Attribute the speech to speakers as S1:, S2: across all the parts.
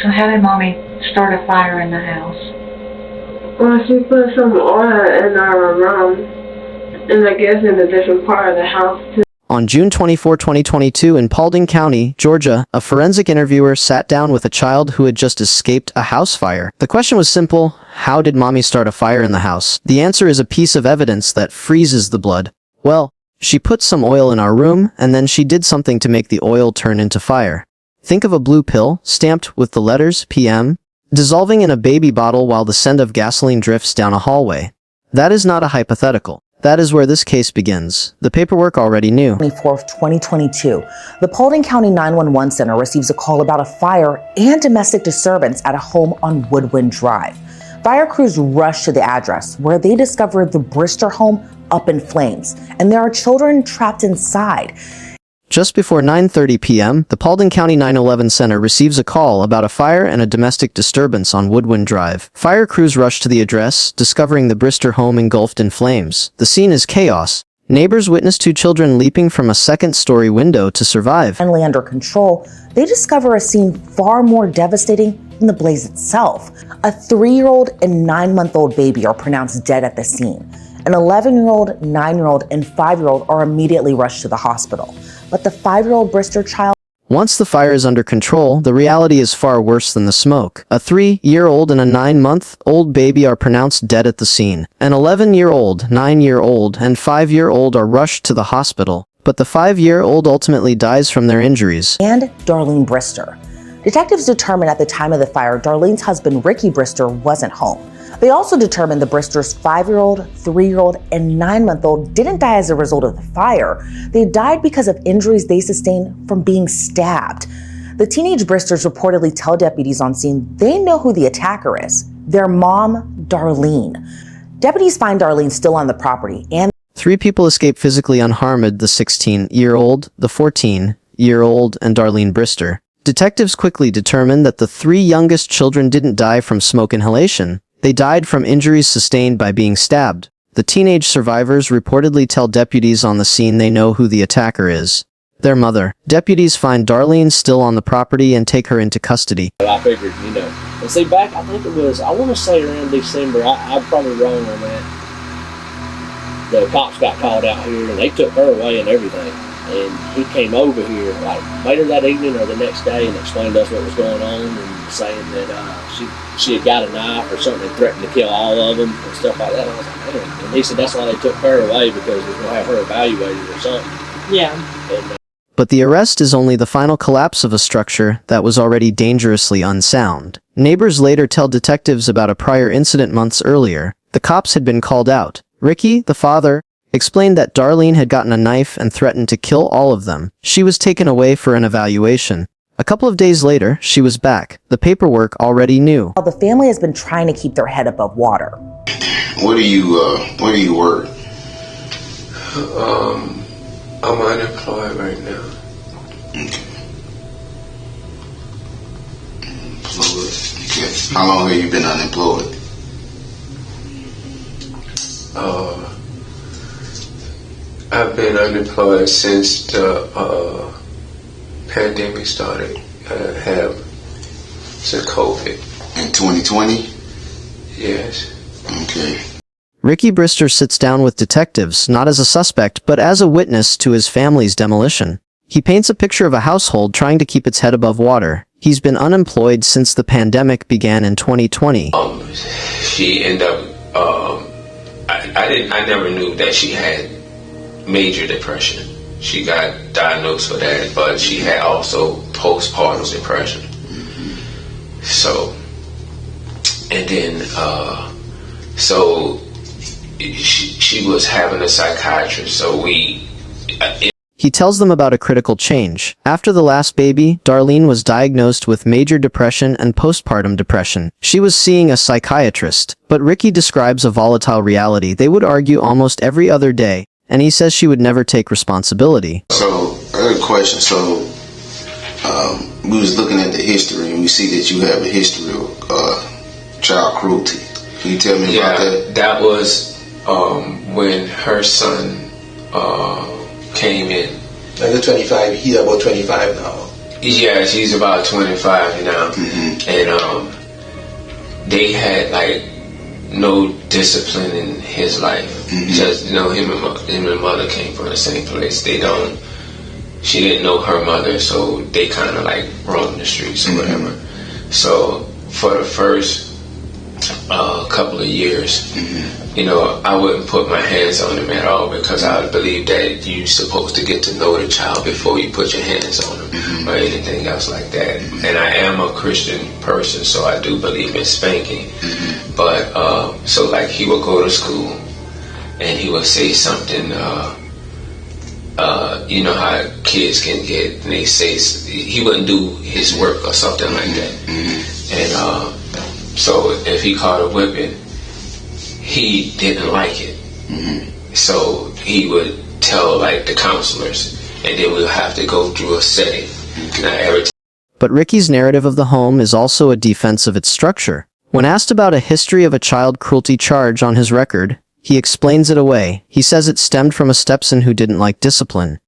S1: So how did Mommy start a fire in the house?
S2: Well, she put some oil in our room, and I guess in a different part of the house too.
S3: On June 24, 2022, in Paulding County, Georgia, a forensic interviewer sat down with a child who had just escaped a house fire. The question was simple: how did Mommy start a fire in the house? The answer is a piece of evidence that freezes the blood. Well, she put some oil in our room, and then she did something to make the oil turn into fire. Think of a blue pill, stamped with the letters PM, dissolving in a baby bottle while the scent of gasoline drifts down a hallway. That is not a hypothetical. That is where this case begins. The paperwork already knew.
S4: 24th, 2022, the Paulding County 911 Center receives a call about a fire and domestic disturbance at a home on Woodwind Drive. Fire crews rush to the address, where they discover the Bristor home up in flames, and there are children trapped inside.
S3: Just before 9:30 p.m., the Paulding County 911 Center receives a call about a fire and a domestic disturbance on Woodwind Drive. Fire crews rush to the address, discovering the Bristor home engulfed in flames. The scene is chaos. Neighbors witness two children leaping from a second-story window to survive.
S4: Finally under control, they discover a scene far more devastating than the blaze itself. A 3-year-old and 9-month-old baby are pronounced dead at the scene. An 11-year-old, 9-year-old, and 5-year-old are immediately rushed to the hospital. But the 5-year-old Bristor child...
S3: Once the fire is under control, the reality is far worse than the smoke. A 3-year-old and a 9-month-old baby are pronounced dead at the scene. An 11-year-old, 9-year-old, and 5-year-old are rushed to the hospital. But the 5-year-old ultimately dies from their injuries.
S4: And Darlene Bristor. Detectives determined at the time of the fire, Darlene's husband, Ricky Bristor, wasn't home. They also determined the Bristor's 5-year-old, 3-year-old, and 9-month-old didn't die as a result of the fire. They died because of injuries they sustained from being stabbed. The teenage Bristors reportedly tell deputies on scene they know who the attacker is: their mom, Darlene. Deputies find Darlene still on the property, and
S3: 3 people escape physically unharmed: the 16-year-old, the 14-year-old, and Darlene Bristor. Detectives quickly determined that the 3 youngest children didn't die from smoke inhalation. They died from injuries sustained by being stabbed. The teenage survivors reportedly tell deputies on the scene they know who the attacker is: their mother. Deputies find Darlene still on the property and take her into custody.
S5: I figured, and see, back, I think it was, I want to say around December, I'm probably wrong on that. The cops got called out here and they took her away and everything. And he came over here like later that evening or the next day and explained to us what was going on, and saying that she had got a knife or something and threatened to kill all of them and stuff like that. And I was like, man. And he said that's why they took her away, because they were going to have her evaluated or something.
S1: Yeah.
S5: And,
S3: But the arrest is only the final collapse of a structure that was already dangerously unsound. Neighbors later tell detectives about a prior incident months earlier. The cops had been called out. Ricky, the father, explained that Darlene had gotten a knife and threatened to kill all of them. She was taken away for an evaluation. A couple of days later, she was back. The paperwork already knew.
S4: the family has been trying to keep their head above water.
S6: What do you work?
S7: I'm unemployed right now.
S6: Okay. Employed. Okay. How long have you been unemployed?
S7: I've been unemployed since the pandemic started. Since COVID.
S6: In 2020?
S7: Yes.
S6: Okay.
S3: Ricky Bristor sits down with detectives, not as a suspect, but as a witness to his family's demolition. He paints a picture of a household trying to keep its head above water. He's been unemployed since the pandemic began in 2020.
S7: She ended up, I never knew that she had major depression. She got diagnosed for that, but she had also postpartum depression. So, and then, so she was having a psychiatrist, so
S3: he tells them about a critical change. After the last baby, Darlene was diagnosed with major depression and postpartum depression. She was seeing a psychiatrist, but Ricky describes a volatile reality they would argue almost every other day, and he says she would never take responsibility.
S6: So, I got a question. So, we was looking at the history, and we see that you have a history of child cruelty. Can you tell me about that?
S7: That was when her son came in.
S6: Like 25, he's about 25 now.
S7: Yeah, she's about 25 now.
S6: Mm-hmm.
S7: And they had like no discipline in his life. Just him and mother came from the same place. She didn't know her mother, so they kind of like roamed the streets or whatever. So for the first couple of years, I wouldn't put my hands on him at all, because I believe that you're supposed to get to know the child before you put your hands on him or anything else like that. And I am a Christian person, so I do believe in spanking. But so like he would go to school and he would say something, you know how kids can get, and they say he wouldn't do his work or something like that. And so if he caught a whipping, he didn't like it. So he would tell like the counselors, and then we'll have to go through a setting.
S3: But Ricky's narrative of the home is also a defense of its structure. When asked about a history of a child cruelty charge on his record, he explains it away. He says it stemmed from a stepson who didn't like discipline.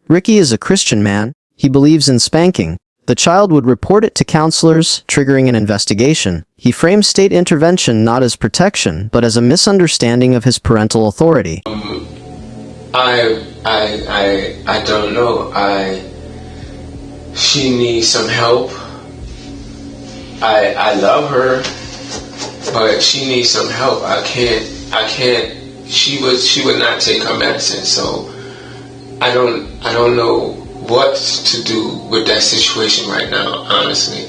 S3: Ricky is a Christian man. He believes in spanking. The child would report it to counselors, triggering an investigation. He frames state intervention not as protection, but as a misunderstanding of his parental authority.
S7: I don't know. She needs some help. I love her, but she needs some help. I can't. She would not take her medicine, so I don't know what to do with that situation right now, honestly.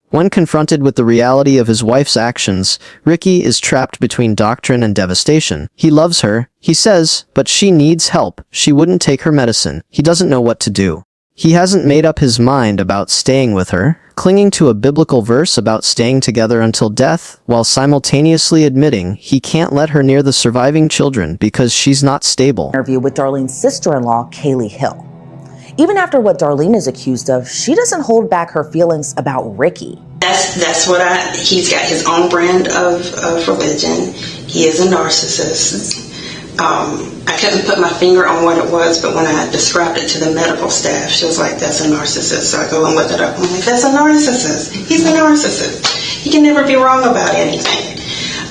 S3: When confronted with the reality of his wife's actions, Ricky is trapped between doctrine and devastation. He loves her, he says, but she needs help. She wouldn't take her medicine. He doesn't know what to do. He hasn't made up his mind about staying with her, clinging to a biblical verse about staying together until death, while simultaneously admitting he can't let her near the surviving children because she's not stable.
S4: Interview with Darlene's sister-in-law, Kaylee Hill. Even after what Darlene is accused of, she doesn't hold back her feelings about Ricky.
S8: That's what he's got his own brand of religion. He is a narcissist. I couldn't put my finger on what it was, but when I described it to the medical staff, she was like, that's a narcissist. So I go and look it up. I'm like, that's a narcissist. He's a narcissist. He can never be wrong about anything.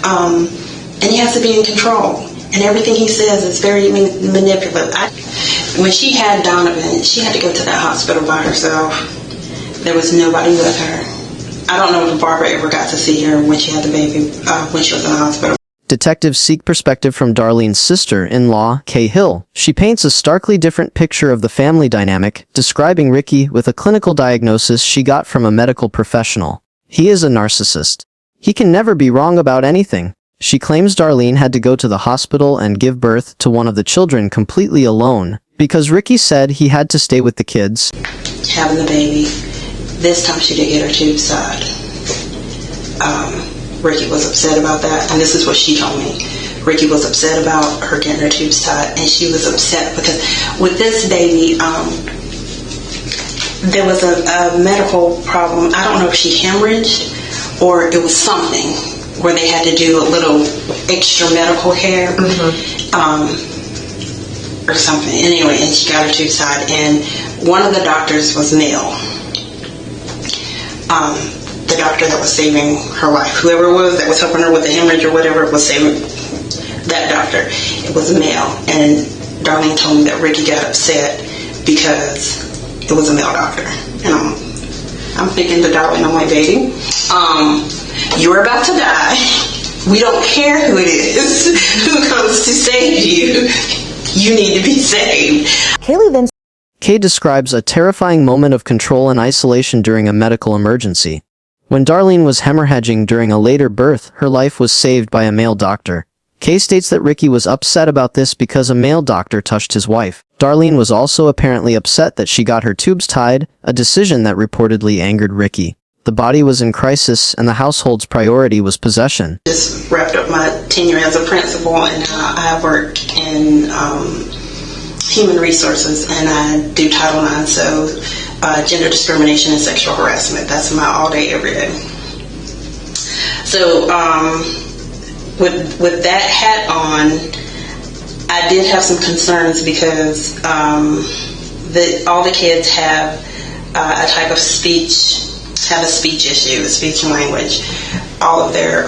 S8: And he has to be in control. And everything he says is very manipulative. When she had Donovan, she had to go to that hospital by herself. There was nobody with her. I don't know if Barbara ever got to see her when she had the baby, when she was in the hospital.
S3: Detectives seek perspective from Darlene's sister-in-law, Kay Hill. She paints a starkly different picture of the family dynamic, describing Ricky with a clinical diagnosis she got from a medical professional. He is a narcissist. He can never be wrong about anything. She claims Darlene had to go to the hospital and give birth to one of the children completely alone, because Ricky said he had to stay with the kids.
S8: Having the baby, this time she did get her tubes tied. Ricky was upset about that, and this is what she told me. Ricky was upset about her getting her tubes tied, and she was upset because with this baby, there was a medical problem. I don't know if she hemorrhaged or it was something where they had to do a little extra medical care or something. Anyway, and she got her tubes tied, and one of the doctors was male. The doctor that was saving her life, whoever it was that was helping her with the hemorrhage or whatever was saving that doctor, it was male. And Darlene told me that Ricky got upset because it was a male doctor. And I'm thinking to Darlene, I'm like, baby, you're about to die. We don't care who it is who comes to save you. You need to be saved.
S3: Kay describes a terrifying moment of control and isolation during a medical emergency. When Darlene was hemorrhaging during a later birth, her life was saved by a male doctor. Kay states that Ricky was upset about this because a male doctor touched his wife. Darlene was also apparently upset that she got her tubes tied, a decision that reportedly angered Ricky. The body was in crisis, and the household's priority was possession.
S8: Just wrapped up my tenure as a principal, and I work in human resources, and I do Title IX, so gender discrimination and sexual harassment. That's my all day, every day. So with that hat on, I did have some concerns because all the kids have a type of speech have a speech issue, a speech and language. All of their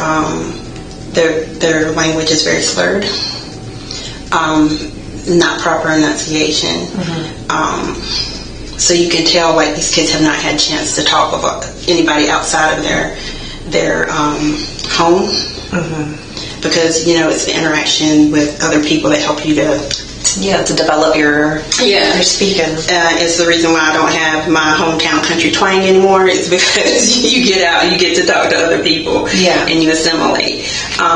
S8: language is very slurred. Not proper enunciation. So you can tell like these kids have not had a chance to talk with anybody outside of their home. Because it's the interaction with other people that help you to
S9: develop your speaking.
S8: It's the reason why I don't have my hometown country twang anymore. It's because you get out, you get to talk to other people, and you assimilate.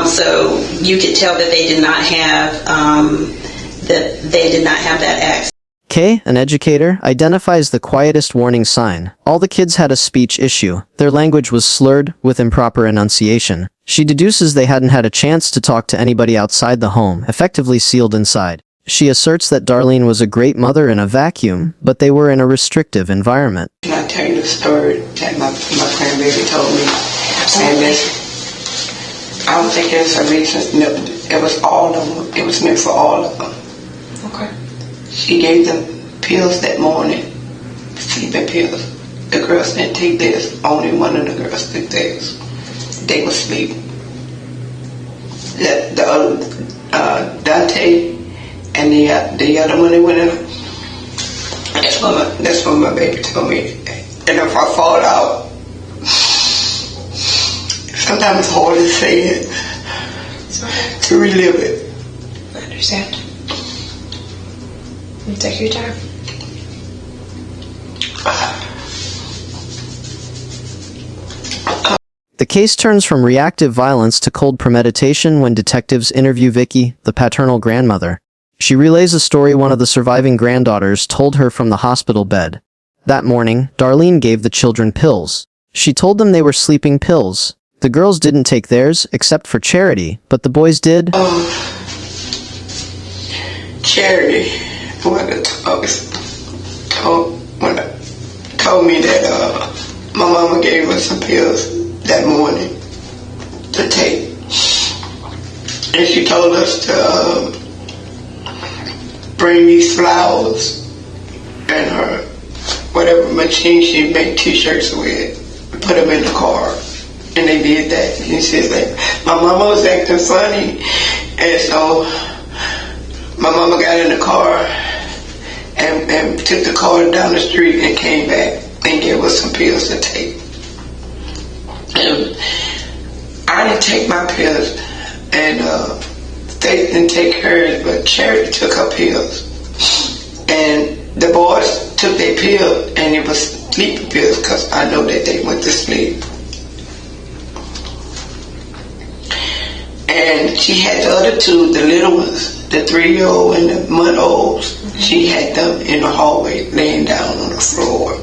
S8: So you could tell that they did not have that accent.
S3: Kay, an educator, identifies the quietest warning sign. All the kids had a speech issue. Their language was slurred with improper enunciation. She deduces they hadn't had a chance to talk to anybody outside the home, effectively sealed inside. She asserts that Darlene was a great mother in a vacuum, but they were in a restrictive environment.
S10: Can I tell you the story that my grandbaby told me? And I don't think there's a reason. No, it was all of them. It was meant for all of them.
S9: Okay.
S10: She gave them pills that morning, sleeping pills. The girls didn't take theirs. Only one of the girls took theirs. They were asleep. The other, Dante, and the other one that went in. That's what my baby told me. And if I fall out, sometimes it's hard to say it, to relive it.
S9: I understand. You take your time.
S3: The case turns from reactive violence to cold premeditation when detectives interview Vicky, the paternal grandmother. She relays a story one of the surviving granddaughters told her from the hospital bed. That morning, Darlene gave the children pills. She told them they were sleeping pills. The girls didn't take theirs, except for Charity, but the boys did.
S10: Charity, told me that my mama gave us some pills that morning to take, and she told us to bring these flowers and her whatever machine she made t-shirts with, put them in the car, and they did that. And she said that my mama was acting funny, and so my mama got in the car and took the car down the street and came back and gave us some pills to take. And I didn't take my pills, and they didn't take hers, but Charity took her pills. And the boys took their pills, and it was sleeping pills because I know that they went to sleep. And she had the other two, the little ones, the 3-year-old and the month-olds. She had them in the hallway, laying down on the floor.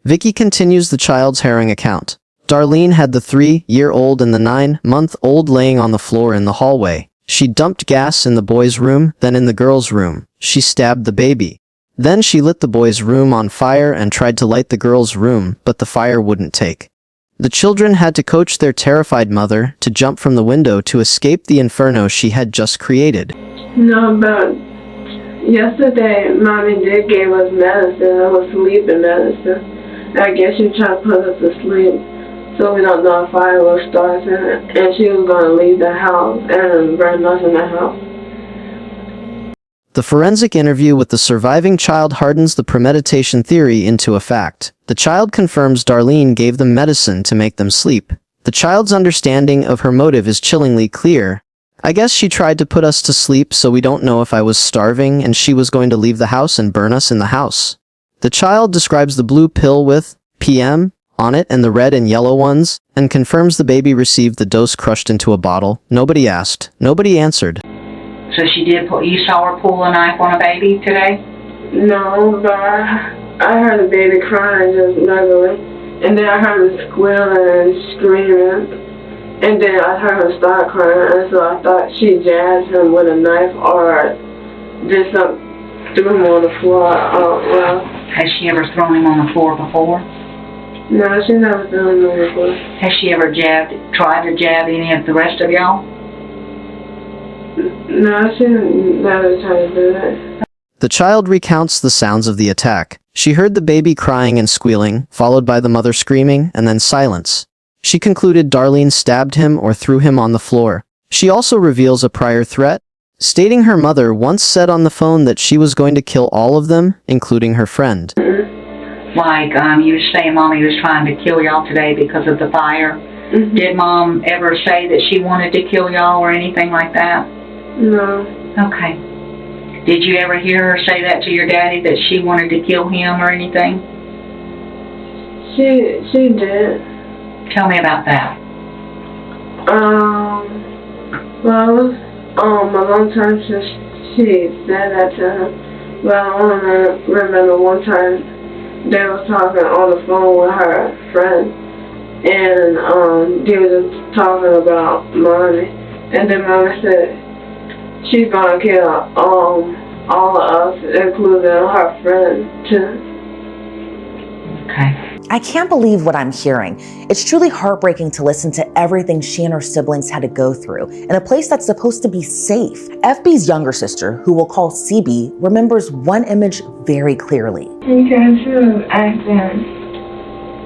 S3: Vicky continues the child's harrowing account. Darlene had the 3-year-old and the 9-month-old laying on the floor in the hallway. She dumped gas in the boys' room, then in the girls' room. She stabbed the baby. Then she lit the boys' room on fire and tried to light the girls' room, but the fire wouldn't take. The children had to coach their terrified mother to jump from the window to escape the inferno she had just created.
S2: No, but yesterday, Mommy did give us medicine. It was sleeping medicine. I guess she tried to put us to sleep, so we don't know if fire will start. And she was going to leave the house and burn us in the house.
S3: The forensic interview with the surviving child hardens the premeditation theory into a fact. The child confirms Darlene gave them medicine to make them sleep. The child's understanding of her motive is chillingly clear. I guess she tried to put us to sleep so we don't know if I was starving and she was going to leave the house and burn us in the house. The child describes the blue pill with PM on it and the red and yellow ones, and confirms the baby received the dose crushed into a bottle. Nobody asked. Nobody answered.
S1: So she did you saw her pull a knife on a baby today?
S2: No, but I heard the baby crying just regularly. And then I heard her squealing and screaming. And then I heard her start crying, and so I thought she jabbed him with a knife or did something, threw him on the floor.
S1: Has she ever thrown him on the floor before?
S2: No, she never threw him on the floor.
S1: Has she ever tried to jab any of the rest of y'all?
S2: No, she never tried to do that.
S3: The child recounts the sounds of the attack. She heard the baby crying and squealing, followed by the mother screaming, and then silence. She concluded Darlene stabbed him or threw him on the floor. She also reveals a prior threat, stating her mother once said on the phone that she was going to kill all of them, including her friend.
S1: Like, you were saying Mommy was trying to kill y'all today because of the fire.
S2: Mm-hmm.
S1: Did Mom ever say that she wanted to kill y'all or anything like that?
S2: No.
S1: Okay. Did you ever hear her say that to your daddy, that she wanted to kill him or anything?
S2: She did.
S1: Tell me about that.
S2: Well, a long time since she said that to him. But I only remember one time they were talking on the phone with her friend, and they were just talking about Mommy, and then Mommy said she's gonna kill all of us, including her friend too.
S1: Okay.
S4: I can't believe what I'm hearing. It's truly heartbreaking to listen to everything she and her siblings had to go through in a place that's supposed to be safe. FB's younger sister, who we'll call CB, remembers one image very clearly.
S2: Because she was acting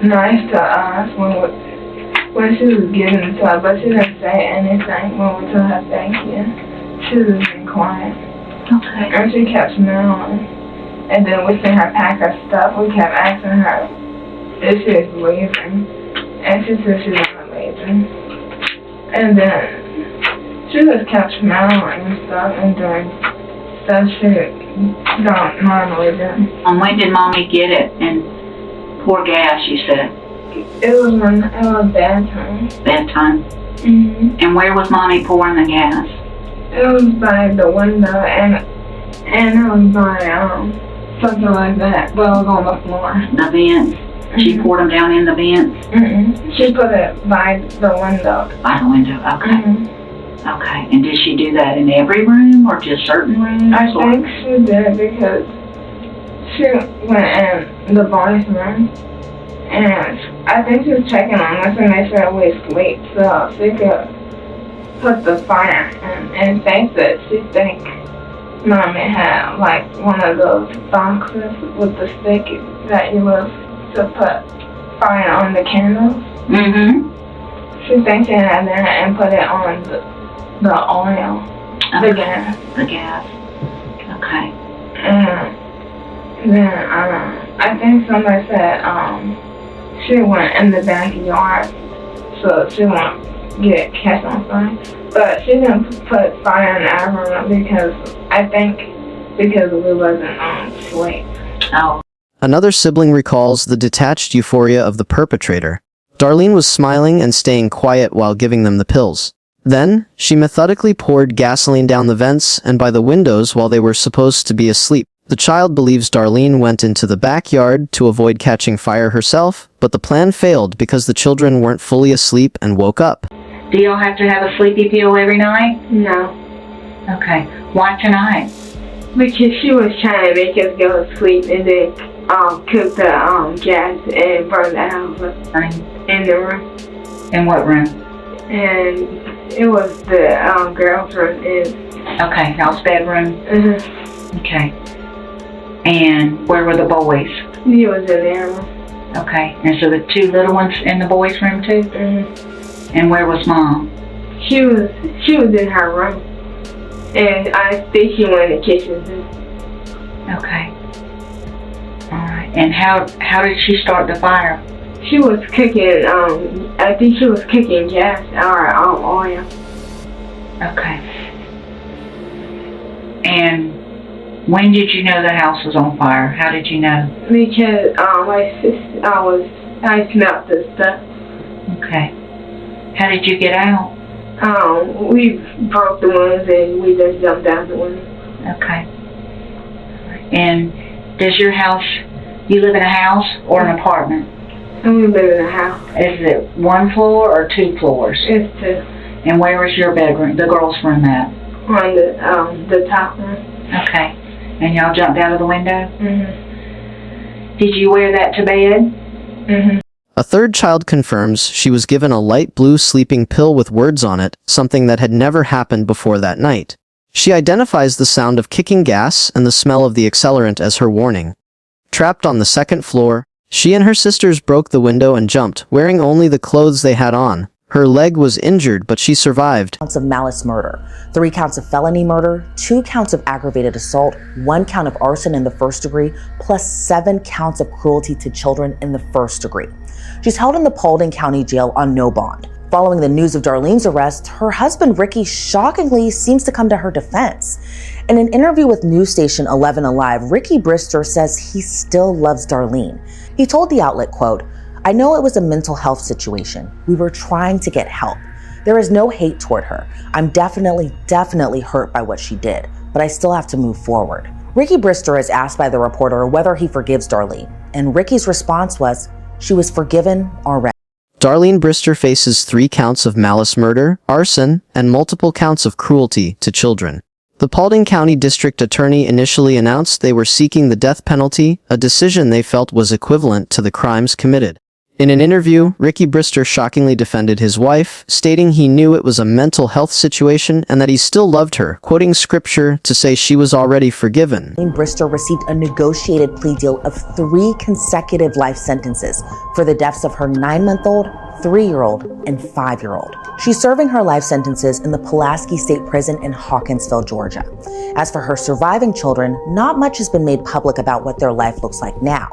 S2: nice to us when she was getting to us, but she didn't say anything when we told her thank you. She was being quiet.
S1: Okay.
S2: And she kept smiling. And then we seen her pack her stuff. We kept asking her if she was leaving. And she said she wasn't leaving. And then she just kept smiling and stuff and doing stuff she don't normally do.
S1: And when did Mommy get it and pour gas, you said?
S2: It was bedtime.
S1: Bedtime?
S2: Mm-hmm.
S1: And where was Mommy pouring the gas?
S2: It was by the window and it was by something like that, but it was on the floor.
S1: The vents?
S2: Mm-hmm.
S1: She poured them down in the vents?
S2: Mm-hmm. She put it by the window.
S1: By the window, okay.
S2: Mm-hmm.
S1: Okay, and did she do that in every room or just certain rooms?
S2: I think she did because she went in the boys' room and I think she was checking on us to make sure we sleep so she could put the fire in and face it. She think Mommy had like one of those boxes with the stick that you use to put fire on the candles.
S1: Mm-hmm.
S2: She thinks she had that and put it on the oil,
S1: Okay.
S2: the gas.
S1: The gas. Okay.
S2: And then I think somebody said she went in the backyard so she won't catch on fire. But she didn't put fire in our room because I think because we wasn't asleep.
S1: Oh.
S3: Another sibling recalls the detached euphoria of the perpetrator. Darlene was smiling and staying quiet while giving them the pills. Then, she methodically poured gasoline down the vents and by the windows while they were supposed to be asleep. The child believes Darlene went into the backyard to avoid catching fire herself, but the plan failed because the children weren't fully asleep and woke up.
S1: Do y'all have to have a sleepy pill every night?
S2: No.
S1: Okay. Why tonight?
S2: Because she was trying to make us go to sleep and then cook the gas and burn the house up in the room.
S1: In what room?
S2: And it was the girl's room.
S1: Okay, y'all's bedroom?
S2: Mm-hmm.
S1: Okay. And where were the boys?
S2: He was in their room.
S1: Okay. And so the two little ones in the boys' room too?
S2: Mm-hmm.
S1: And where was Mom?
S2: She was in her room. And I think she went in the kitchen too.
S1: Okay. Alright. And how did she start the fire?
S2: She was cooking, I think she was cooking gas or oil.
S1: Okay. And when did you know the house was on fire? How did you know?
S2: Because my sister, I smelled the stuff.
S1: Okay. How did you get out?
S2: We broke the windows and we just jumped out the window.
S1: Okay. And does your house, you live in a house or an apartment?
S2: And we live in a house.
S1: Is it one floor or two floors?
S2: It's two.
S1: And where is your bedroom, the girl's room at?
S2: On the top room.
S1: Okay. And y'all jumped out of the window?
S2: Mm-hmm.
S1: Did you wear that to bed?
S2: Mm-hmm.
S3: A third child confirms she was given a light blue sleeping pill with words on it, something that had never happened before that night. She identifies the sound of kicking gas and the smell of the accelerant as her warning. Trapped on the second floor, she and her sisters broke the window and jumped, wearing only the clothes they had on. Her leg was injured, but she survived.
S4: Counts of malice murder, 3 counts of felony murder, 2 counts of aggravated assault, 1 count of arson in the first degree, plus 7 counts of cruelty to children in the first degree. She's held in the Paulding County Jail on no bond. Following the news of Darlene's arrest, her husband Ricky shockingly seems to come to her defense. In an interview with news station 11 Alive, Ricky Bristor says he still loves Darlene. He told the outlet, quote, "I know it was a mental health situation. We were trying to get help. There is no hate toward her. I'm definitely hurt by what she did, but I still have to move forward." Ricky Bristor is asked by the reporter whether he forgives Darlene, and Ricky's response was, "She was forgiven already."
S3: Darlene Bristor faces 3 counts of malice murder, arson, and multiple counts of cruelty to children. The Paulding County District Attorney initially announced they were seeking the death penalty, a decision they felt was equivalent to the crimes committed. In an interview, Ricky Bristor shockingly defended his wife, stating he knew it was a mental health situation and that he still loved her, quoting scripture to say she was already forgiven.
S4: Bristor received a negotiated plea deal of 3 consecutive life sentences for the deaths of her 9-month-old, 3-year-old, and 5-year-old. She's serving her life sentences in the Pulaski State Prison in Hawkinsville, Georgia. As for her surviving children, not much has been made public about what their life looks like now.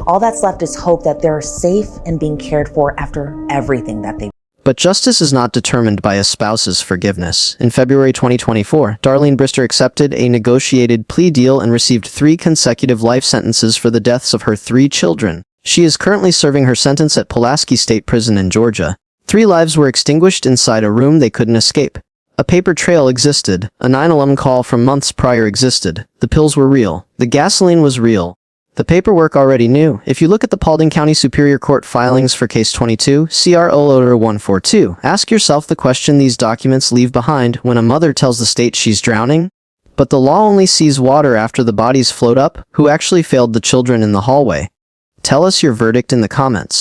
S4: All that's left is hope that they're safe and being cared for after everything that they've.
S3: But justice is not determined by a spouse's forgiveness. In February 2024, Darlene Bristor accepted a negotiated plea deal and received 3 consecutive life sentences for the deaths of her 3 children. She is currently serving her sentence at Pulaski State Prison in Georgia. 3 lives were extinguished inside a room they couldn't escape. A paper trail existed. A 911 call from months prior existed. The pills were real. The gasoline was real. The paperwork already knew. If you look at the Paulding County Superior Court filings for Case 22, CRO Order 142, ask yourself the question these documents leave behind when a mother tells the state she's drowning. But the law only sees water after the bodies float up. Who actually failed the children in the hallway? Tell us your verdict in the comments.